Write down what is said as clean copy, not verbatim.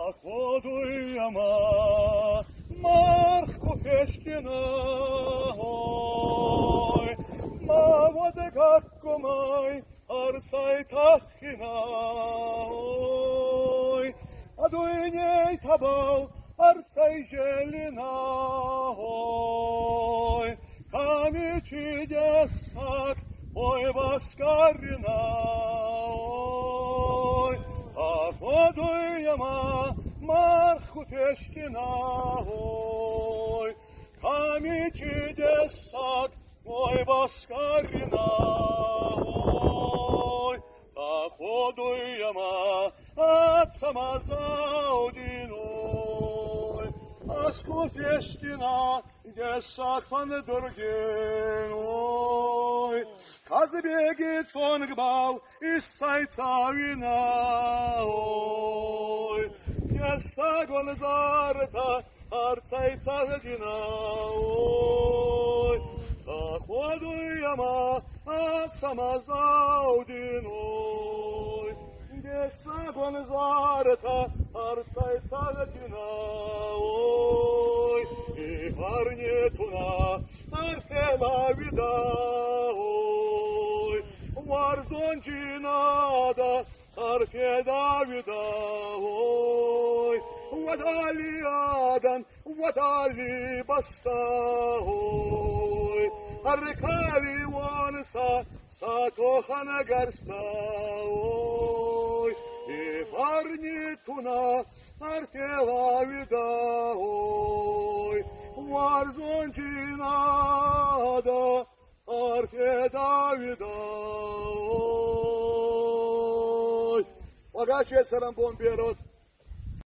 Походуємо Марку Фешкіна, ой, маводе гаккомай, арцай тахкіна, ой, адуйней табал, арцай желіна, ой, камічі десак, ой, баскаріна, ой, походуємо Марку Фешкіна, ой, камічі десак, ой, баскаріна, ой, походуємо отца Мазаудіну, Марку Фешкіна, десак фандорген, ой, Казбегит фон Гбал из Сайцавина, ой, Десак Гонзарта, Арцайцавина, ой, походуємо отца Мазаудину, Десак Гонзарта, Арцайцавина, ой, и Гарнетуна, Арфема вида, Варзончинада, Арфе Давида, ой, Вадали Адан, Вадали Баста, ой, Аркали Вонса, Сатохана Гарста, ой, и Фарнитуна, Арфе Давида, ой, Варзончинада, Арфе Давида, ой. Богаче царам бомберот.